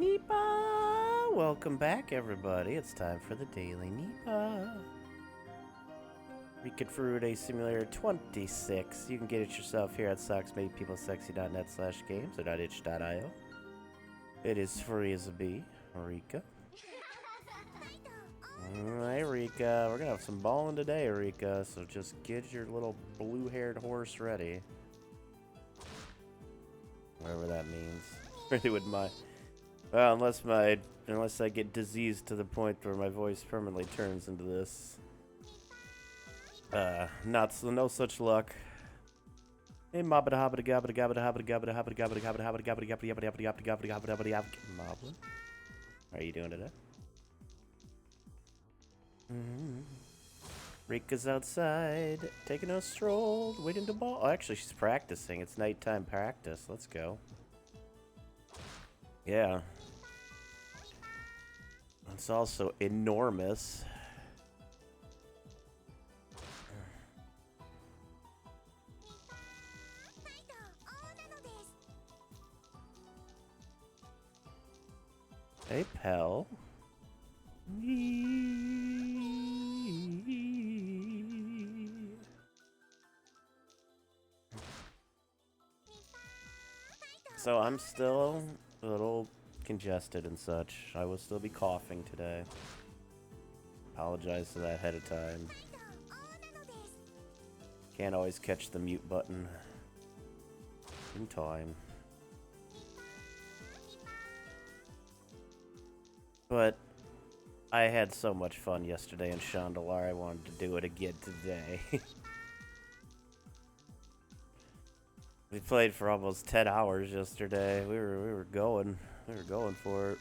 Nipah! Welcome back, everybody. It's time for the Daily Nipah. Weekend Fruit Simulator 26. You can get it yourself here at socksmadepeoplesexy.net/games or .itch.io. It is free as a bee. Rika. Alright, Rika. We're gonna have some balling today, Rika. So just get your little blue-haired horse ready. Whatever that means. Really wouldn't mind. Well, unless I get diseased to the point where my voice permanently turns into this. No such luck. Hey, moblin. How are you doing today? Rika's outside, taking a stroll, waiting to ball. Oh, actually, she's practicing. It's nighttime practice. Let's go. Yeah. It's also enormous. Hey, pal. So I'm still a little congested and such. I will still be coughing today. Apologize for that ahead of time. Can't always catch the mute button in time. But I had so much fun yesterday in Chandelar, I wanted to do it again today. We played for almost 10 hours yesterday. We were going for it.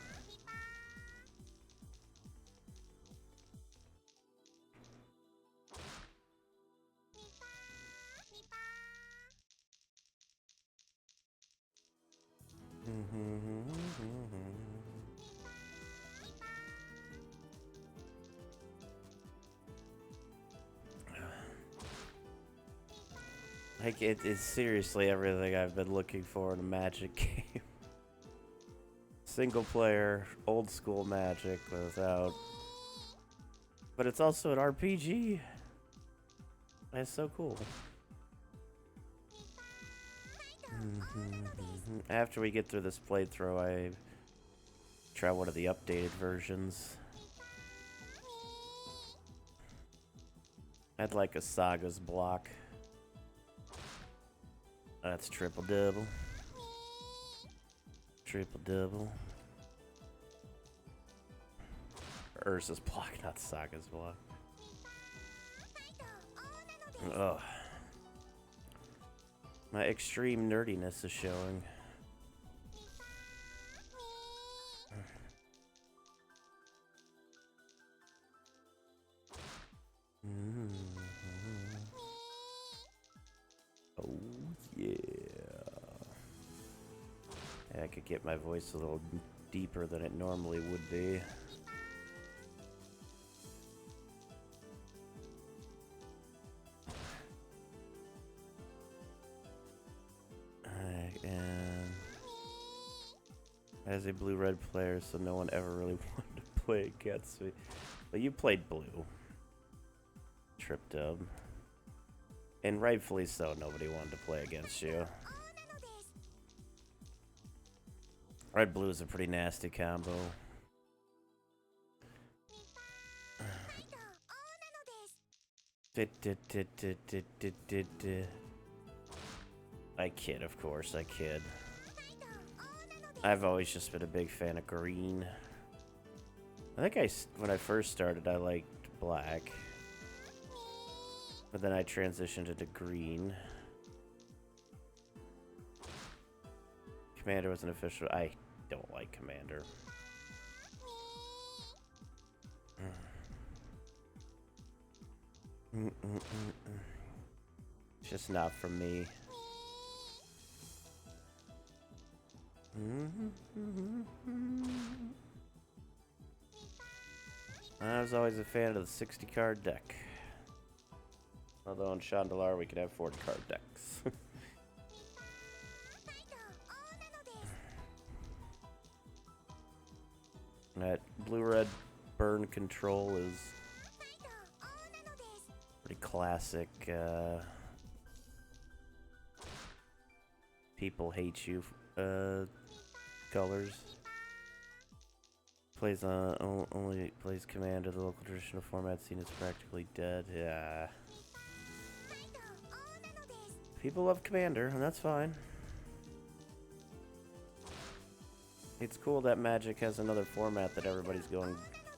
Like, it is seriously everything I've been looking for in a Magic game. Single player, old school Magic without... But it's also an RPG. That's so cool. After we get through this playthrough, I try one of the updated versions. I'd like a Saga's block. That's triple double. Triple double. Urza's block, not Saga's block. Ugh. My extreme nerdiness is showing. Oh, yeah. I could get my voice a little deeper than it normally would be. I am as a blue-red player, so no one ever really wanted to play against me. But you played blue. Trip dub. And rightfully so, nobody wanted to play against you. Red blue is a pretty nasty combo. I kid, of course, I kid. I've always just been a big fan of green. I think when I first started, I liked black. But then I transitioned into green. Commander was an official. I don't like Commander. It's just not for me. I was always a fan of the 60 card deck. Although in Chandelar we could have 40 card decks. That blue-red burn control is pretty classic. People hate you. Colors. Plays only plays Commander. The local traditional format seen as practically dead. Yeah. People love Commander, and that's fine. It's cool that Magic has another format that everybody's going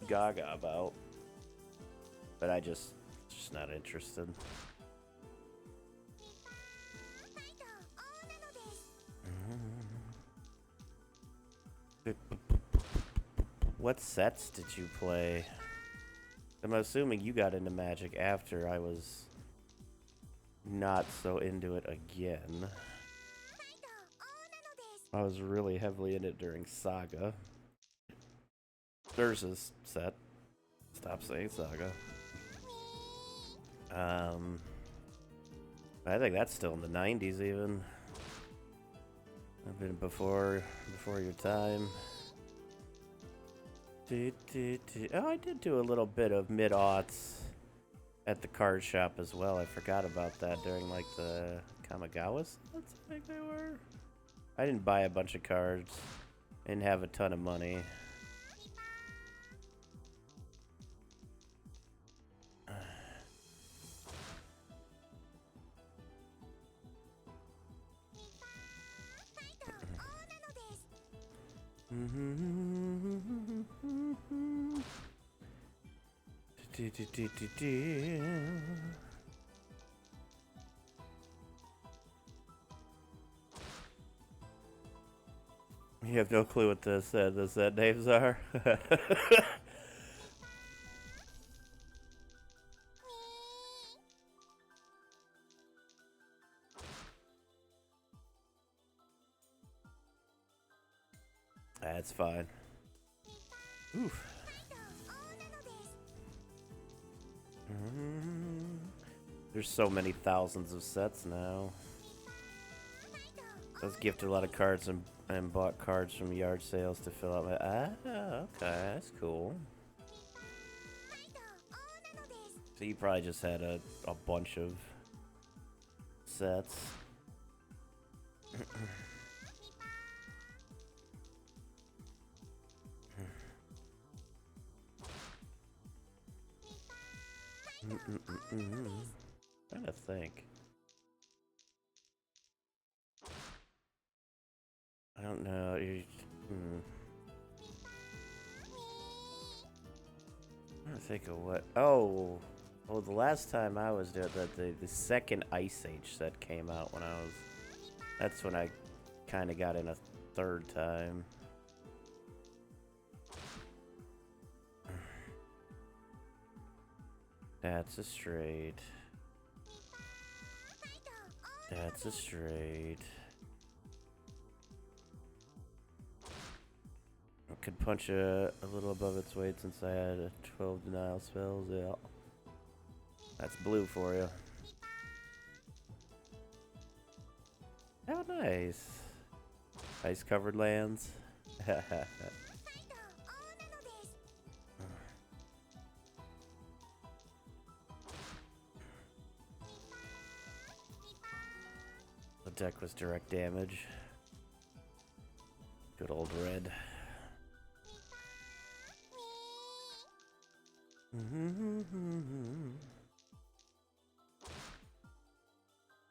gaga about. But I just not interested. What sets did you play? I'm assuming you got into Magic after I was not so into it again. I was really heavily in it during Saga. Versus set. Stop saying Saga. I think that's still in the 90s even. I've been before your time. Oh, I did do a little bit of mid-aughts at the card shop as well. I forgot about that during like the Kamigawas. That's I think they were. I didn't buy a bunch of cards. I didn't have a ton of money. You have no clue what the set names are? That's fine. Oof. There's so many thousands of sets now. I was gifted a lot of cards and bought cards from yard sales to fill out my... okay, that's cool. So you probably just had a bunch of sets. Trying to think. I don't know. I'm trying to think of what. Oh, the last time I was there, the second Ice Age set came out when I was. That's when I kind of got in a third time. That's a straight. That's a straight. I could punch a little above its weight since I had 12 denial spells. Yeah. That's blue for you. How nice. Ice covered lands. The deck was direct damage. Good old red.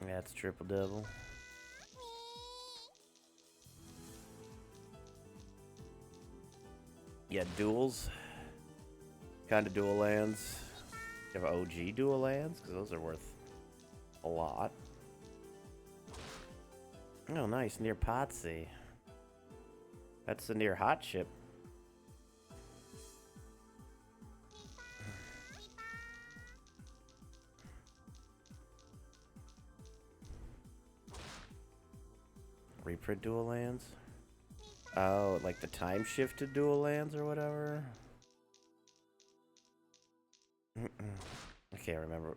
Yeah, it's triple devil. Yeah, duels. Kind of dual lands. You have OG dual lands? Because those are worth a lot. Oh, nice. Near Potsy. That's the near hot ship. Reprint dual lands? Oh, like the time shifted dual lands or whatever? I can't remember.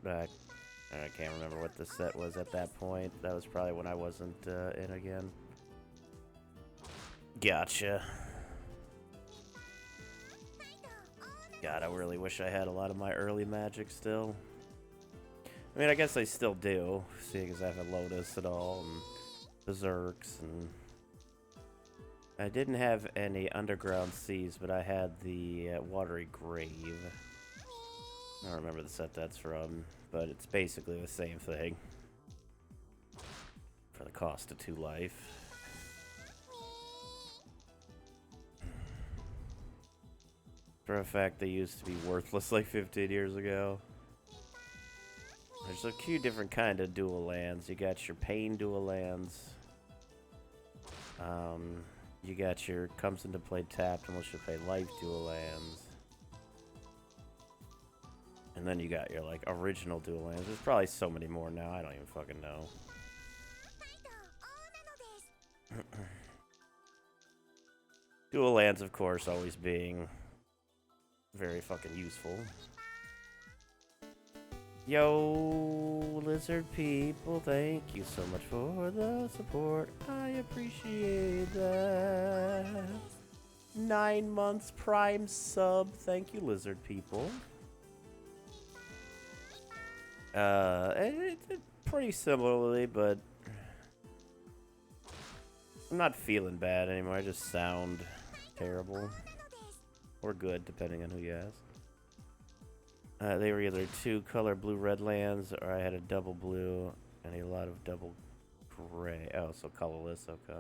I can't remember what the set was at that point. That was probably when I wasn't in again. Gotcha. God, I really wish I had a lot of my early Magic still. I mean, I guess I still do, seeing as I have a Lotus and all, and Berserks, and... I didn't have any Underground Seas, but I had the Watery Grave. I don't remember the set that's from, but it's basically the same thing. For the cost of 2 life. For a fact, they used to be worthless like 15 years ago. There's a few different kind of dual lands. You got your Pain dual lands. You got your comes into play tapped unless you play life dual lands. And then you got your like original dual lands. There's probably so many more now, I don't even fucking know. Dual lands, of course, always being very fucking useful. Yo, lizard people, thank you so much for the support. I appreciate that. 9 months prime sub. Thank you, lizard people. Pretty similarly, but I'm not feeling bad anymore. I just sound terrible. Or good, depending on who you ask. They were either 2 color blue-red lands, or I had a double blue and a lot of double gray. Oh, so colorless, okay.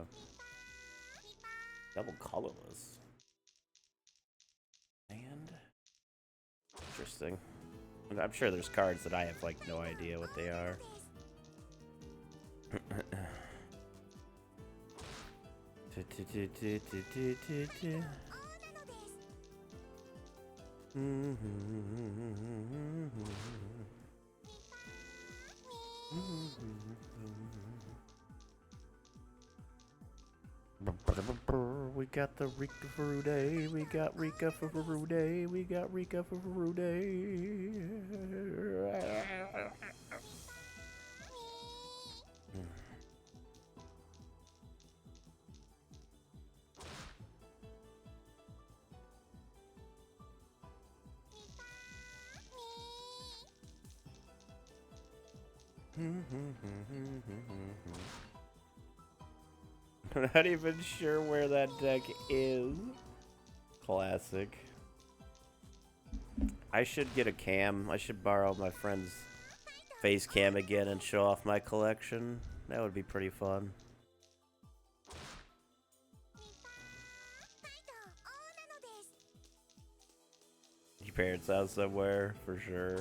Double colorless. And interesting. I'm sure there's cards that I have, like, no idea what they are. We got the Rika Furude, we got Rika Furude, we got Rika Furude. I'm not even sure where that deck is. Classic. I should get a cam. I should borrow my friend's face cam again and show off my collection. That would be pretty fun. Your parents' house somewhere, for sure.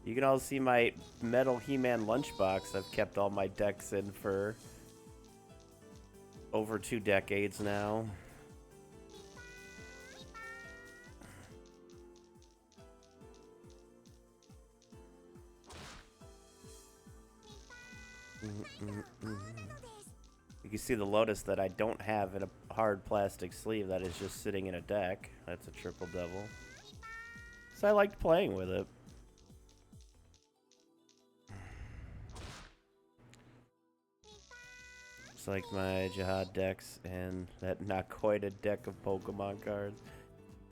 You can all see my metal He-Man lunchbox I've kept all my decks in for over 2 decades now. You can see the Lotus that I don't have in a hard plastic sleeve that is just sitting in a deck. That's a triple devil. So I liked playing with it. It's like my Jihad decks and that not quite a deck of Pokemon cards.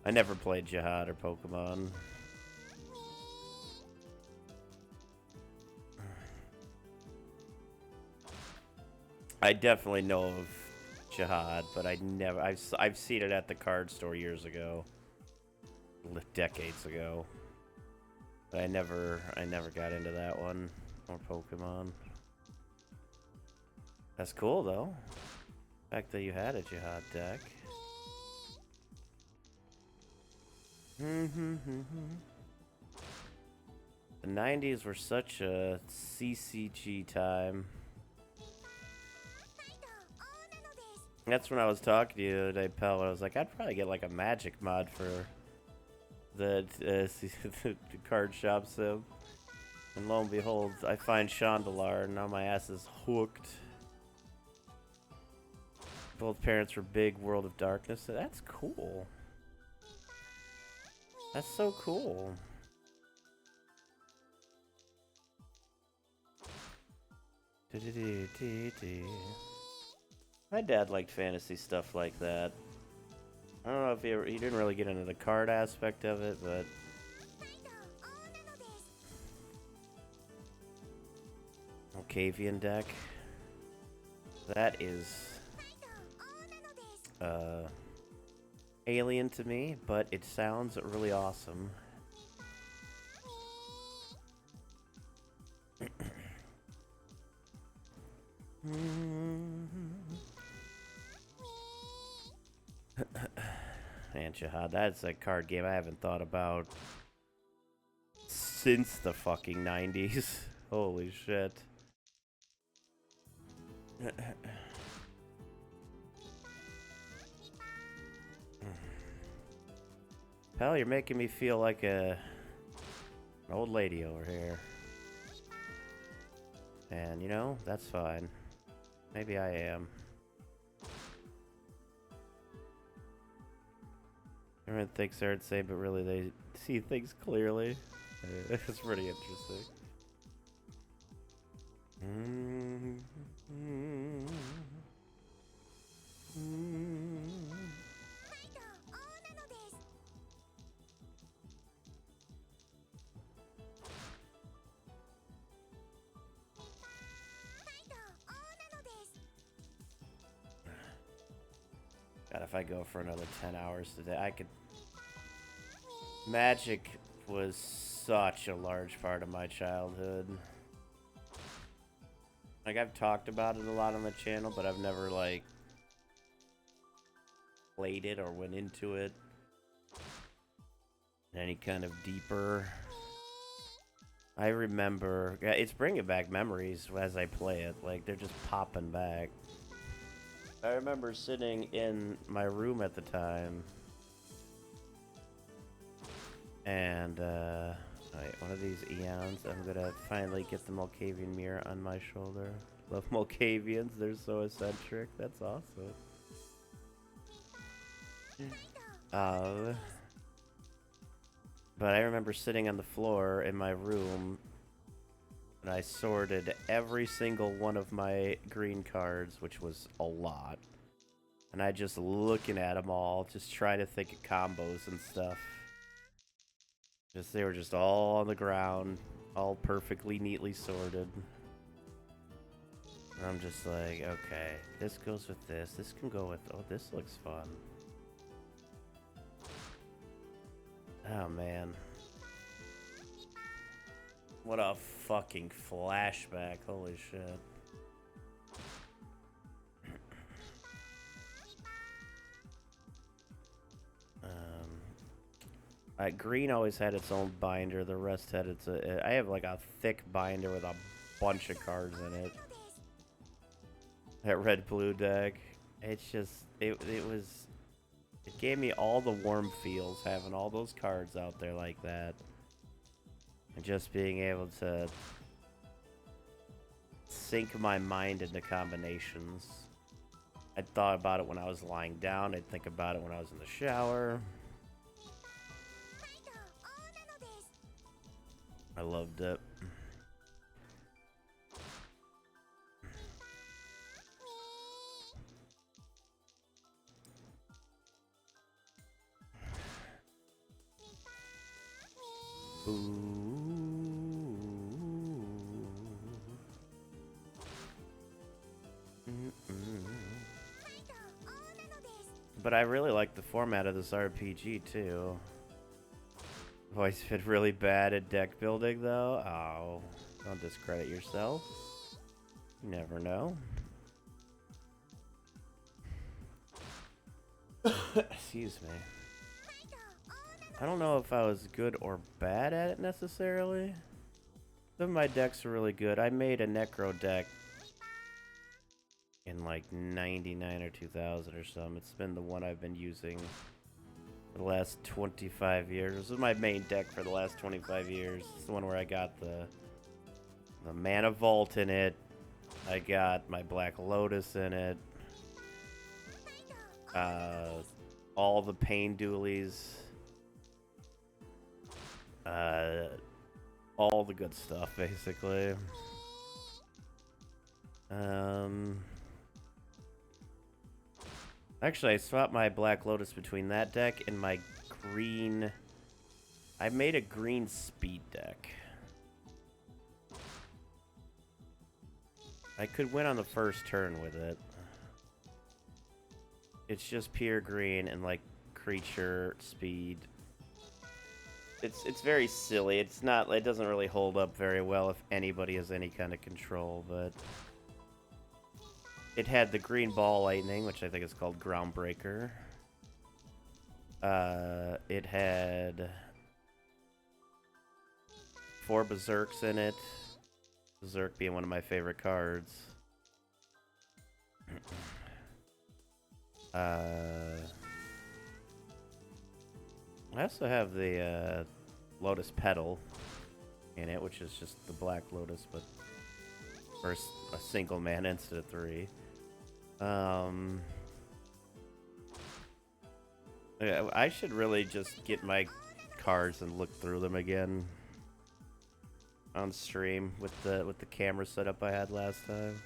I never played Jihad or Pokemon. I definitely know of Jihad, but I've seen it at the card store years ago, decades ago. But I never got into that one or Pokemon. That's cool though. The fact that you had a Jihad deck. The 90s were such a CCG time. That's when I was talking to you the other day, Pell. I was like, I'd probably get like a Magic mod for the card shop sim. And lo and behold, I find Chandelar, and now my ass is hooked. Both parents were big World of Darkness. That's cool. That's so cool. My dad liked fantasy stuff like that. I don't know if he didn't really get into the card aspect of it, but Okavian deck. That is alien to me, but it sounds really awesome. And Shahad, that's a card game I haven't thought about since the fucking 90s. Holy shit. Pal, you're making me feel like an old lady over here. And, you know, that's fine. Maybe I am. Everyone thinks they're insane, but really they see things clearly. It's pretty interesting. God, if I go for another 10 hours today, I could... Magic was such a large part of my childhood. Like, I've talked about it a lot on the channel, but I've never, like, played it or went into it any kind of deeper. I remember... Yeah, it's bringing back memories as I play it. Like, they're just popping back. I remember sitting in my room at the time, and, wait, one of these eons, I'm gonna finally get the Mulcavian mirror on my shoulder. Love Mulcavians, they're so eccentric, that's awesome. But I remember sitting on the floor in my room, and I sorted every single one of my green cards, which was a lot. And I just looking at them all, just trying to think of combos and stuff. They were just all on the ground, all perfectly neatly sorted. And I'm just like, okay, this goes with this. This can go with, oh, this looks fun. Oh, man. What a fucking flashback, holy shit. Green always had its own binder, the rest had its... I have like a thick binder with a bunch of cards in it. That red-blue deck. It's just... It was... It gave me all the warm feels, having all those cards out there like that. And just being able to... sink my mind into combinations. I thought about it when I was lying down, I'd think about it when I was in the shower. I loved it. Ooh. But I really like the format of this RPG too. Always been really bad at deck building though. Oh, don't discredit yourself. You never know. Excuse me. I don't know if I was good or bad at it necessarily. Some of my decks are really good. I made a Necro deck in like 99 or 2000 or something. It's been the one I've been using for the last 25 years. This is my main deck for the last 25 years. It's the one where I got the Mana Vault in it. I got my Black Lotus in it. All the Pain Dualies. All the good stuff, basically. Actually, I swapped my Black Lotus between that deck and my green... I made a green speed deck. I could win on the first turn with it. It's just pure green and like creature speed. It's very silly. It's not. It doesn't really hold up very well if anybody has any kind of control. But it had the green ball lightning, which I think is called Groundbreaker. It had 4 Berserks in it. Berserk being one of my favorite cards. I also have the Lotus Petal in it, which is just the Black Lotus, but first a single mana instead of 3. Yeah, I should really just get my cards and look through them again on stream with the camera setup I had last time.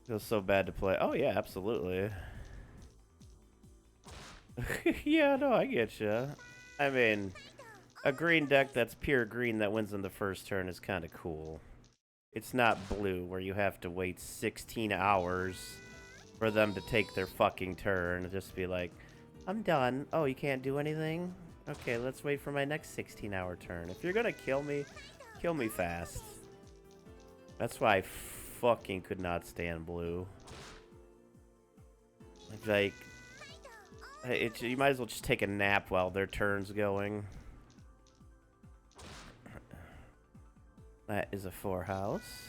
Feels so bad to play. Oh yeah, absolutely. Yeah, no, I get you. I mean, a green deck that's pure green that wins in the first turn is kind of cool. It's not blue where you have to wait 16 hours for them to take their fucking turn. Just be like, I'm done. Oh, you can't do anything? Okay, let's wait for my next 16-hour turn. If you're gonna kill me fast. That's why I fucking could not stand blue. Like, you might as well just take a nap while their turn's going. That is a 4 house.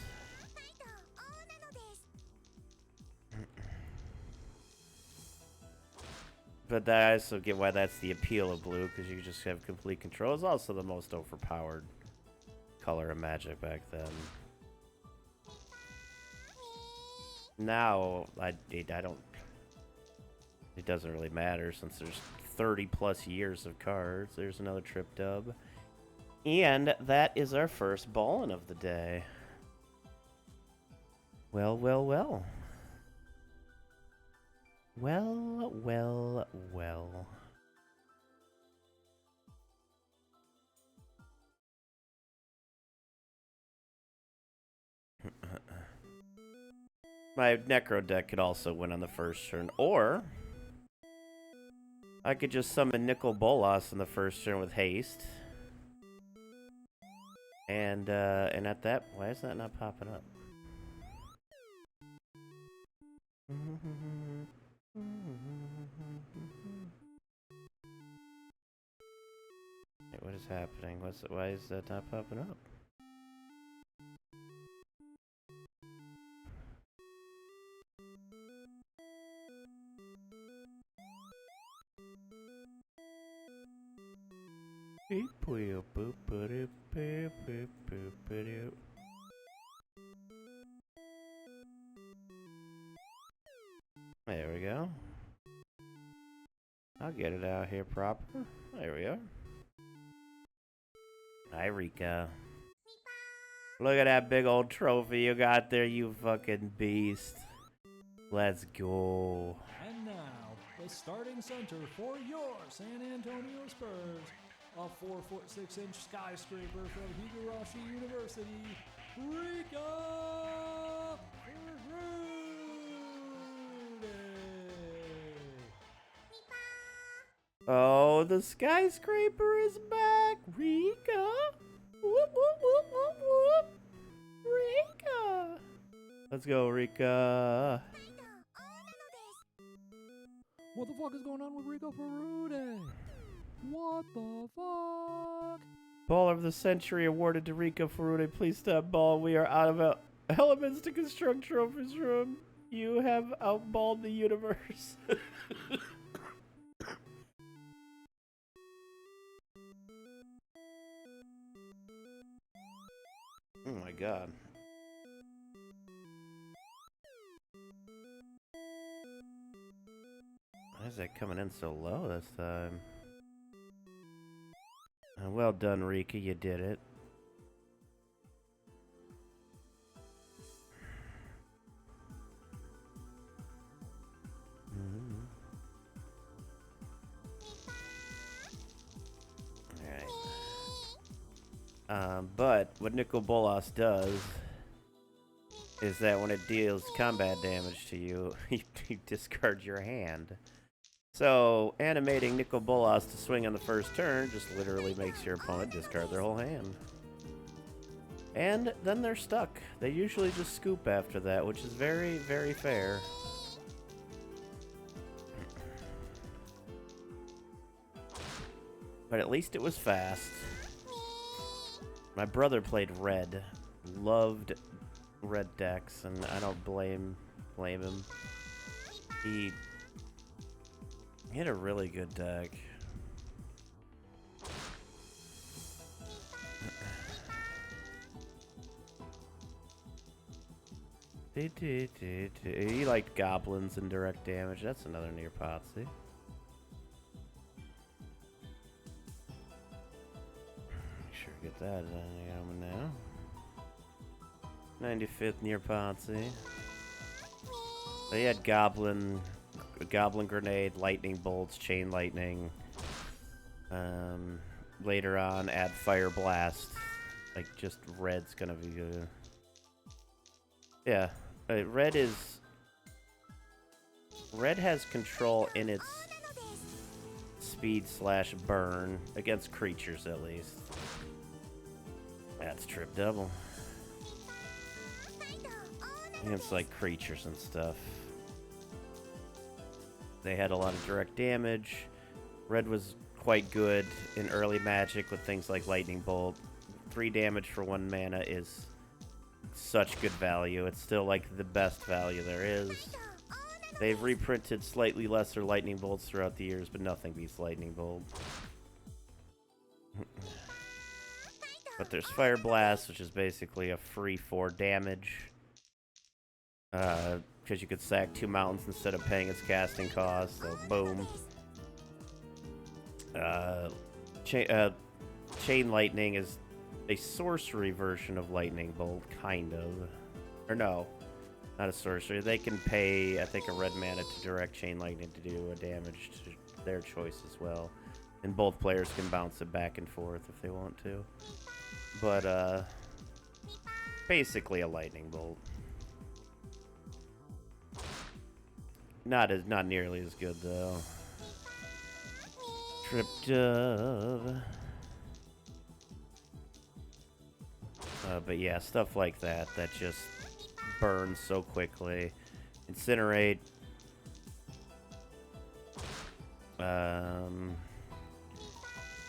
But I also get why that's the appeal of blue, because you just have complete control. It's also the most overpowered color of Magic back then. Now, I don't... It doesn't really matter since there's 30 plus years of cards. There's another trip dub. And that is our first ballin' of the day. Well, well, well. Well, well, well. My Necro deck could also win on the first turn, or I could just summon Nicol Bolas in the first turn with haste. And at that, why is that not popping up? Wait, what is happening? Why is that not popping up? There we go. I'll get it out here proper. There we go. Hi, Rika. Look at that big old trophy you got there, you fucking beast. Let's go. And now, the starting center for your San Antonio Spurs, a 4'6" skyscraper from Higurashi University, Rika Rude. Oh, the skyscraper is back, Rika. Whoop, whoop, whoop, whoop, whoop. Rika. Let's go, Rika. What the fuck is going on with Rika Ferrude? What the fuck? Baller of the Century awarded to Rika Ferrude. Please stop ball. We are out of elements to construct trophies from. You have outballed the universe. Oh my god. Why is that coming in so low this time? Well done, Rika. You did it. But what Nicol Bolas does is that when it deals combat damage to you, you discard your hand. So, animating Nicol Bolas to swing on the first turn just literally makes your opponent discard their whole hand. And then they're stuck. They usually just scoop after that, which is very, very fair. But at least it was fast. My brother played red. Loved red decks, and I don't blame him. He had a really good deck. He liked goblins and direct damage. That's another near Potsy. Sure, get that on now. 95th near Potsy. They had goblin grenade, lightning bolts, chain lightning. Later on, add fire blast. Like just red's gonna be good. Yeah. Red has control in its speed/burn against creatures, at least. That's trip double. Against like creatures and stuff. They had a lot of direct damage. Red was quite good in early Magic with things like Lightning Bolt. 3 damage for 1 mana is such good value. It's still like the best value there is. They've reprinted slightly lesser Lightning Bolts throughout the years, but nothing beats Lightning Bolt. But there's Fire Blast, which is basically a free 4 damage. Because you could sack 2 mountains instead of paying its casting cost, so boom. Chain Lightning is a sorcery version of Lightning Bolt, kind of. Or no, not a sorcery. They can pay, I think, a red mana to direct Chain Lightning to do a damage to their choice as well. And both players can bounce it back and forth if they want to. But, basically a Lightning Bolt. Not nearly as good, though. Trip Dove. But yeah, stuff like that just burns so quickly. Incinerate.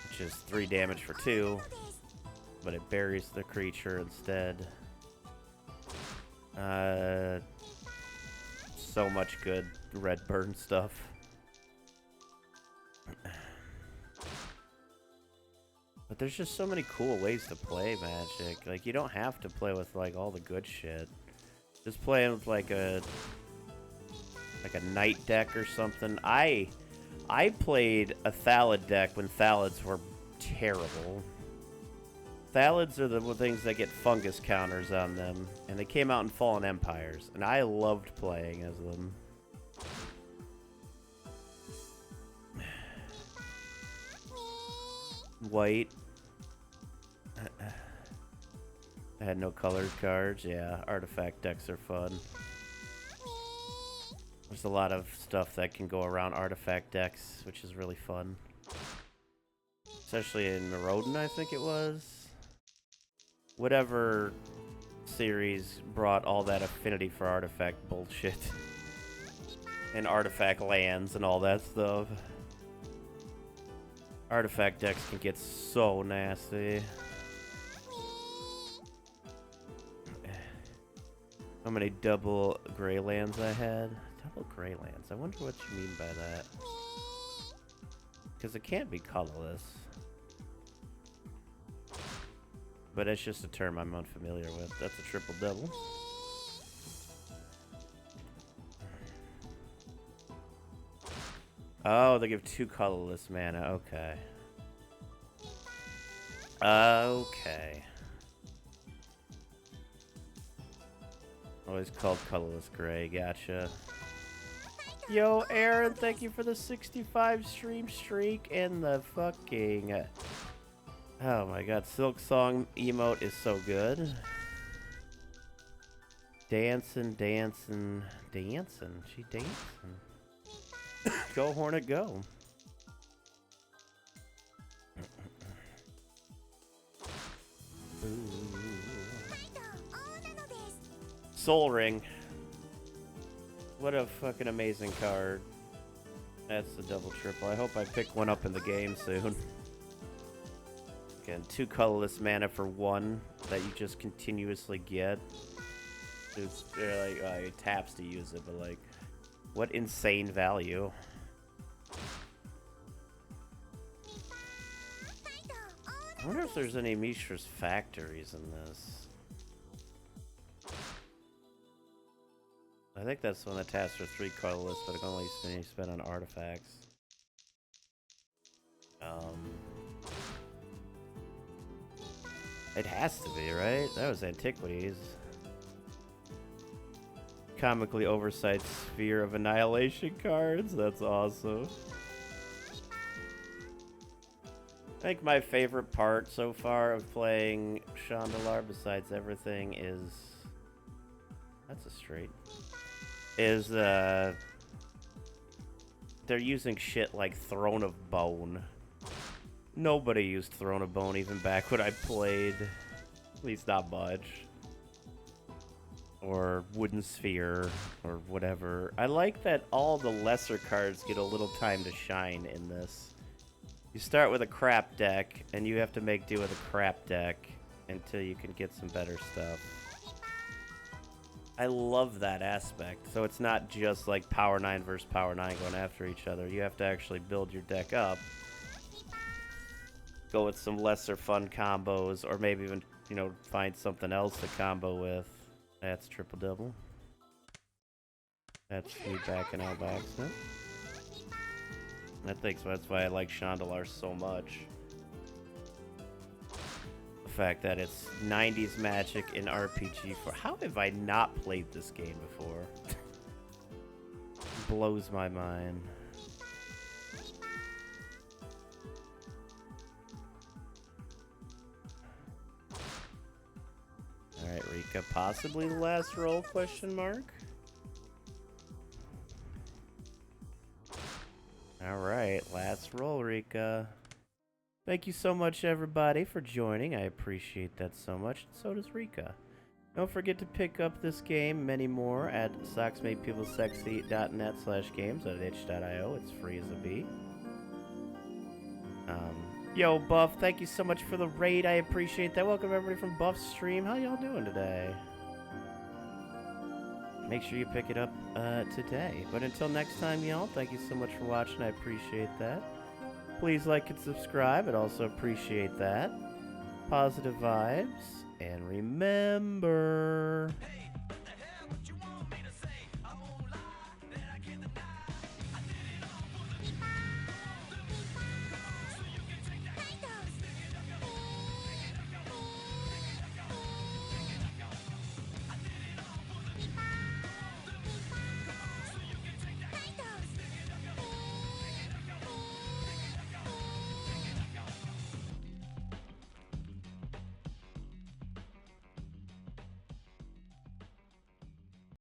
Which is 3 damage for 2. But it buries the creature instead. So much good red burn stuff. But there's just so many cool ways to play Magic. Like, you don't have to play with, like, all the good shit. Just playing with, like a Knight deck or something. I played a Thallid deck when Thallids were terrible. Thallids are the things that get fungus counters on them. And they came out in Fallen Empires. And I loved playing as them. White. I had no colored cards. Yeah, artifact decks are fun. There's a lot of stuff that can go around artifact decks, which is really fun. Especially in Maraudon, I think it was. Whatever series brought all that affinity for artifact bullshit. And artifact lands and all that stuff. Artifact decks can get so nasty. How many double gray lands I had? Double gray lands. I wonder what you mean by that. Because it can't be colorless. But it's just a term I'm unfamiliar with. That's a triple double. Oh, they give 2 colorless mana. Okay. Okay. Always called colorless gray. Gotcha. Yo, Aaron, thank you for the 65 stream streak and the fucking Oh my god, Silk Song emote is so good. Dancing, dancing, dancing. She dancing. Go, Hornet, go. Soul Ring. What a fucking amazing card. That's the double triple. I hope I pick one up in the game soon. Again, 2 colorless mana for 1 that you just continuously get. They're like, it taps to use it, but like, what insane value. I wonder if there's any Mishra's factories in this. I think that's the one that taps for 3 colorless, but it can only be spent on artifacts. It has to be, right? That was Antiquities. Comically oversized Sphere of Annihilation cards. That's awesome. I think my favorite part so far of playing Chandalar, besides everything, is... That's a straight. Is, they're using shit like Throne of Bone. Nobody used Throne of Bone even back when I played. At least not much. Or Wooden Sphere, or whatever. I like that all the lesser cards get a little time to shine in this. You start with a crap deck, and you have to make do with a crap deck until you can get some better stuff. I love that aspect. So it's not just like Power 9 versus Power 9 going after each other. You have to actually build your deck up. Go with some lesser fun combos, or maybe even, you know, find something else to combo with. That's triple double. That's me backing out by accident. I think so. That's why I like Chandalar so much. The fact that it's 90s magic in RPG for... How have I not played this game before? Blows my mind. Alright, Rika, possibly the last roll, question mark? Alright, last roll, Rika. Thank you so much, everybody, for joining. I appreciate that so much. So does Rika. Don't forget to pick up this game, many more, at socksmadepeoplesexy.net/games at itch.io. It's free as a bee. Yo, Buff, thank you so much for the raid. I appreciate that. Welcome, everybody, from Buff's stream. How y'all doing today? Make sure you pick it up today. But until next time, y'all, thank you so much for watching. I appreciate that. Please like and subscribe. I'd also appreciate that. Positive vibes. And remember...